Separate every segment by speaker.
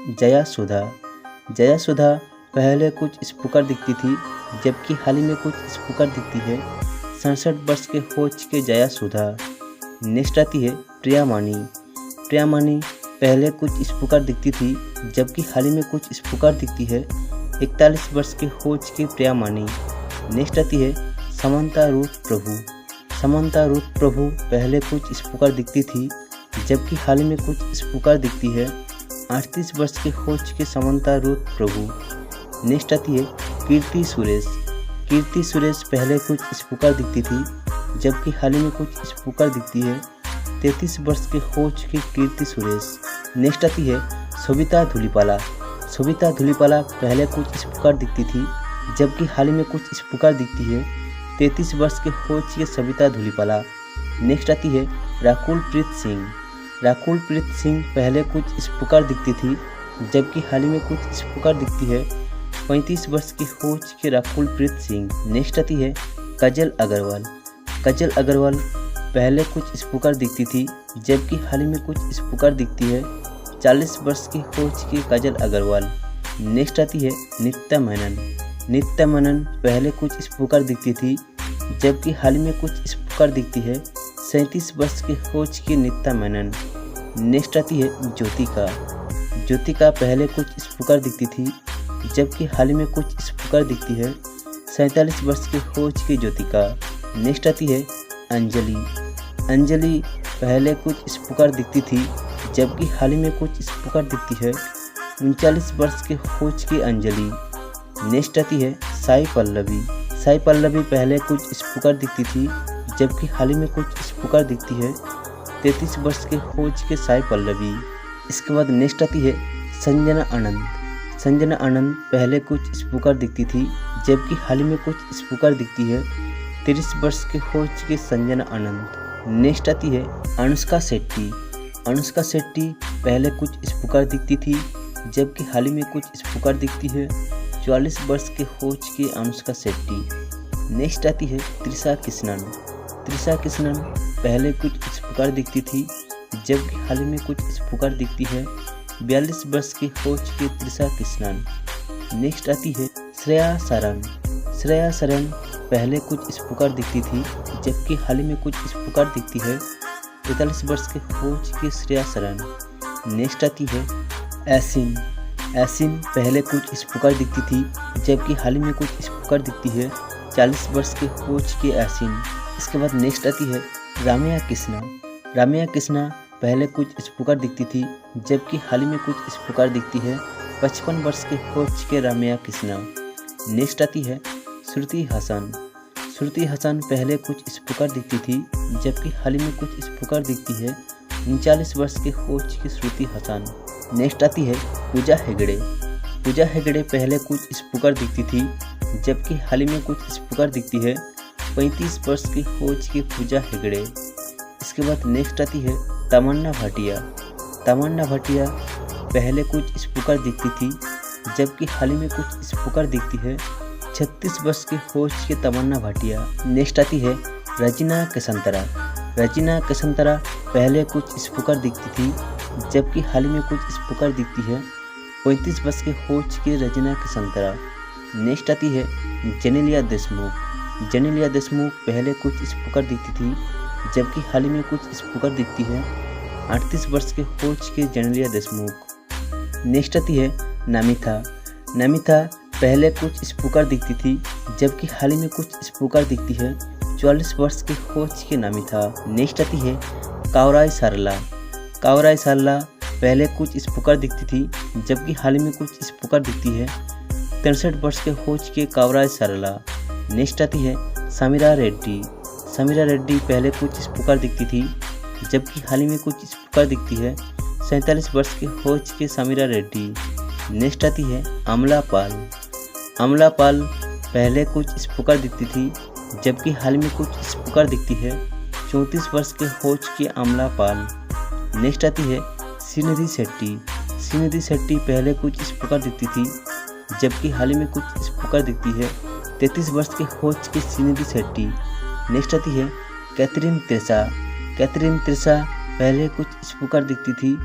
Speaker 1: जया सुधा। जया सुधा पहले कुछ इस प्रकार दिखती थी, जबकि हाल ही में कुछ इस प्रकार दिखती है। 67 वर्ष के हो चुके जया सुधा। नेक्स्ट आती है प्रिया मानी। प्रिया मानी पहले कुछ इस प्रकार दिखती थी, जबकि हाल ही में कुछ इस प्रकार दिखती है। 41 वर्ष के हो चुके प्रिया मानी। नेक्स्ट आती है समंता रूथ प्रभु। समंता रूथ प्रभु पहले कुछ इस प्रकार दिखती थी, जबकि हाल ही में कुछ इस प्रकार दिखती है। 38 वर्ष के हो चुके समंता रूथ प्रभु। नेक्स्ट आती है कीर्ति सुरेश। कीर्ति सुरेश पहले कुछ इस प्रकार दिखती थी, जबकि हाल ही में कुछ इस प्रकार दिखती है। 33 वर्ष के हो चुके कीर्ति सुरेश। नेक्स्ट आती है सविता धुलीपाला। सविता धुलीपाला पहले कुछ इस प्रकार दिखती थी, जबकि हाल ही में कुछ इस प्रकार दिखती है। 33 वर्ष के हो चुके सविता धुलीपाला। नेक्स्ट आती है राकुल प्रीत सिंह। राकुल प्रीत सिंह पहले कुछ इस प्रकार दिखती थी, जबकि हाल ही में कुछ इस प्रकार दिखती है। 35 वर्ष की हो चुके राकुल प्रीत सिंह। नेक्स्ट आती है काजल अग्रवाल। काजल अग्रवाल पहले कुछ इस प्रकार दिखती थी, जबकि हाल ही में कुछ इस प्रकार दिखती है। 40 वर्ष की हो चुकी काजल अग्रवाल। नेक्स्ट आती है नित्या मेनन। नित्या मेनन पहले कुछ इस प्रकार दिखती थी, जबकि हाल ही में कुछ इस प्रकार दिखती है। 37 वर्ष की हो चुकी नित्या मेनन। नेक्स्ट आती है ज्योतिका। ज्योतिका पहले कुछ इस प्रकार दिखती थी, जबकि हाल ही में कुछ इस प्रकार दिखती है। 47 वर्ष की हो चुकी ज्योतिका। नेक्स्ट आती है अंजलि। अंजलि पहले कुछ इस प्रकार दिखती थी, जबकि हाल ही में कुछ इस प्रकार दिखती है। 39 वर्ष की हो चुकी अंजलि। नेक्स्ट आती है साई पल्लवी। साई पल्लवी पहले कुछ इस प्रकार दिखती थी, जबकि हाल ही में कुछ इस प्रकार दिखती है। 33 वर्ष के हो चुके साई पल्लवी। इसके बाद नेक्स्ट आती है संजना आनंद। संजना आनंद पहले कुछ इस प्रकार दिखती थी, जबकि हाल ही में कुछ इस प्रकार दिखती है। 30 वर्ष के हो चुके संजना आनंद। नेक्स्ट आती है अनुष्का शेट्टी। अनुष्का शेट्टी पहले कुछ इस प्रकार दिखती थी, जबकि हाल ही में कुछ इस प्रकार दिखती है। 44 वर्ष के हो चुकी अनुष्का शेट्टी। नेक्स्ट आती है त्रिशा कृष्णन। त्रिशा कृष्णन पहले कुछ इस प्रकार दिखती थी, जबकि हाल ही में कुछ इस प्रकार दिखती है। 42 वर्ष की हो चुकी त्रिशा कृष्णन। नेक्स्ट आती है श्रेया सरन। श्रेया सरन पहले कुछ इस प्रकार दिखती थी, जबकि हाल ही में कुछ इस प्रकार दिखती है। 43 वर्ष के हो चुकी श्रेया सरन। नेक्स्ट आती है ऐसिन। ऐसिन पहले कुछ इस प्रकार दिखती थी, जबकि हाल ही में कुछ इस प्रकार दिखती है। 40 वर्ष के हो चुकी ऐसिन। इसके बाद नेक्स्ट आती है राम्या कृष्णा। राम्या कृष्णा पहले कुछ इस प्रकार दिखती थी, जबकि हाल ही में कुछ इस प्रकार दिखती है। 55 वर्ष के हो चुके राम्या कृष्णा। नेक्स्ट आती है श्रुति हसन। श्रुति हसन पहले कुछ इस प्रकार दिखती थी, जबकि हाल ही में कुछ इस प्रकार दिखती है। 39 वर्ष के हो चुकी श्रुति हसन। नेक्स्ट आती है पूजा हेगड़े। पूजा हेगड़े पहले कुछ इस प्रकार दिखती थी, जबकि हाल ही में कुछ इस प्रकार दिखती है। 35 वर्ष की हो चुकी पूजा हेगड़े। इसके बाद नेक्स्ट आती है तमन्ना भाटिया। तमन्ना भाटिया पहले कुछ इस प्रकार दिखती थी, जबकि हाल ही में कुछ इस प्रकार दिखती है। 36 वर्ष की हो चुकी तमन्ना भाटिया। नेक्स्ट आती है रजना कसंतरा। रजना कसंतरा पहले कुछ इस प्रकार दिखती थी, जबकि हाल ही में कुछ इस प्रकार दिखती है। 35 वर्ष की हो चुकी रजना कसंतरा। नेक्स्ट आती है जेनेलिया देशमुख। जेनेलिया देशमुख पहले कुछ इस प्रकार दिखती थी, जबकि हाल ही में कुछ इस प्रकार दिखती है। 38 वर्ष के हो चुके जेनेलिया देशमुख। नेक्स्ट आती है नमिता। नमिता पहले कुछ इस प्रकार दिखती थी, जबकि हाल ही में कुछ इस प्रकार दिखती है। 44 वर्ष के हो चुके नमिता। नेक्स्ट आती है कावराई सरला। कावराई सरला पहले कुछ इस प्रकार दिखती थी, जबकि हाल ही में कुछ इस प्रकार दिखती है। 63 वर्ष के हो चुके कावराई सरला। नेक्स्ट आती है समीरा रेड्डी। समीरा रेड्डी पहले कुछ इस प्रकार दिखती थी, जबकि हाल ही में कुछ इस प्रकार दिखती है। 47 वर्ष के हो चुके समीरा रेड्डी। नेक्स्ट आती है अमला पाल। अमला पाल पहले कुछ इस प्रकार दिखती थी, जबकि हाल में कुछ इस प्रकार दिखती है। 34 वर्ष के हो चुके अमला पाल। नेक्स्ट आती है श्रीनिधि शेट्टी। श्रीनिधि शेट्टी पहले कुछ इस प्रकार दिखती थी, जबकि हाल ही में कुछ इस प्रकार दिखती है। 33 वर्ष के हो चुके श्रीनिधि शेट्टी। नेक्स्ट आती है कैथरीन त्रिशा। कैथरीन त्रिशा पहले कुछ इस प्रकार दिखती थी,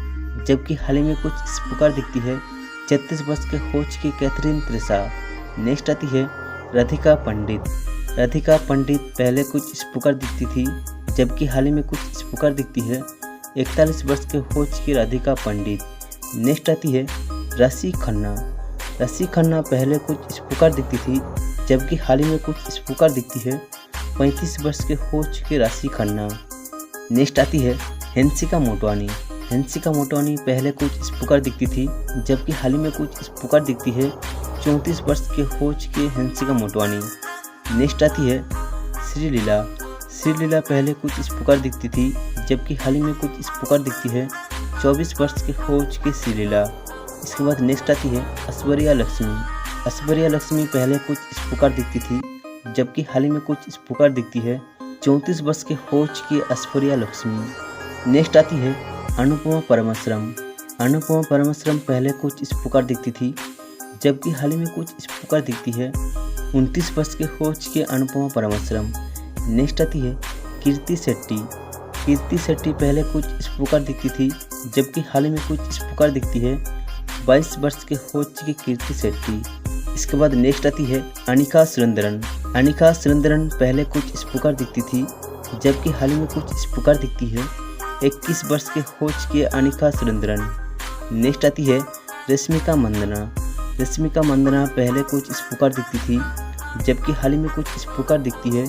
Speaker 1: जबकि हाल ही में कुछ स्पीकर दिखती है 36 वर्ष के हो चुकी कैथरीन त्रिशा। नेक्स्ट आती है राधिका पंडित। राधिका पंडित पहले कुछ स्पीकर दिखती थी, जबकि हाल ही में कुछ स्पीकर दिखती है 41 वर्ष के हो चुकी राधिका पंडित। नेक्स्ट आती है राशि खन्ना। राशि खन्ना पहले कुछ स्पीकर दिखती थी, जबकि हाल ही में कुछ स्पीकर दिखती है 35 वर्ष के हो चुके राशि खन्ना। नेक्स्ट आती है हंसिका मोटवानी। हंसिका मोटवानी पहले कुछ स्पीकर दिखती थी, जबकि हाल ही में कुछ स्पीकर दिखती है 34 वर्ष के हो चुके हंसिका मोटवानी। नेक्स्ट आती है श्रीलीला। श्रीलीला पहले कुछ स्पीकर दिखती थी, जबकि हाल ही में कुछ स्पीकर दिखती है 24 वर्ष के हो चुके श्रीलीला। इसके बाद नेक्स्ट आती है ऐश्वर्या लक्ष्मी। ऐश्वर्या लक्ष्मी पहले कुछ स्पीकर दिखती थी, जबकि हाल ही में कुछ स्पीकर दिखती है 34 वर्ष के हो चुकी ऐश्वर्या लक्ष्मी। नेक्स्ट आती है अनुपमा परमेश्वरम। अनुपमा परमेश्वरम पहले कुछ स्पीकर दिखती थी, जबकि हाल ही में कुछ स्पीकर दिखती है 29 वर्ष के हो चुके अनुपमा परमेश्वरम। नेक्स्ट आती है कीर्ति शेट्टी। कीर्ति शेट्टी पहले कुछ स्पीकर दिखती थी, जबकि हाल ही में कुछ स्पीकर दिखती है 22 वर्ष के हो चुकी कीर्ति शेट्टी। इसके बाद नेक्स्ट आती है अनिका सुरेंद्रन। अनिका सुरेंद्रन पहले कुछ स्पीकर दिखती थी, जबकि हाल ही में कुछ स्पीकर दिखती है 21 वर्ष के हो चुके अनिका सुरेंद्रन। नेक्स्ट आती है रश्मिका मंदना। रश्मिका मंदना पहले कुछ स्पीकर दिखती थी, जबकि हाल ही में कुछ स्पीकर दिखती है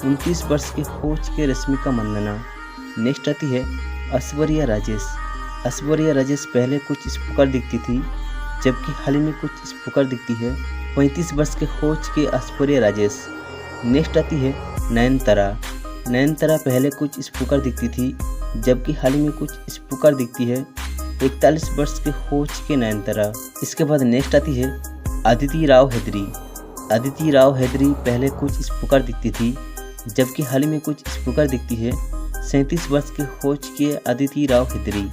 Speaker 1: 29 वर्ष के हो चुके रश्मिका मंदना। नेक्स्ट आती है ऐश्वर्या राजेश। ऐश्वर्या राजेश पहले कुछ स्पीकर दिखती थी, जबकि हाल ही में कुछ स्पीकर दिखती है 35 वर्ष के हो चुके ऐश्वर्या राजेश। नेक्स्ट आती है नयनतारा। नयनतारा पहले कुछ स्पीकर दिखती थी, जबकि हाल ही में कुछ स्पीकर दिखती है 41 वर्ष के हो चुके नयनतारा। इसके बाद नेक्स्ट आती है अदिति राव हैदरी। अदिति राव हैदरी पहले कुछ स्पीकर दिखती थी, जबकि हाल ही में कुछ स्पीकर दिखती है 37 वर्ष के हो चुके अदिति राव हैदरी।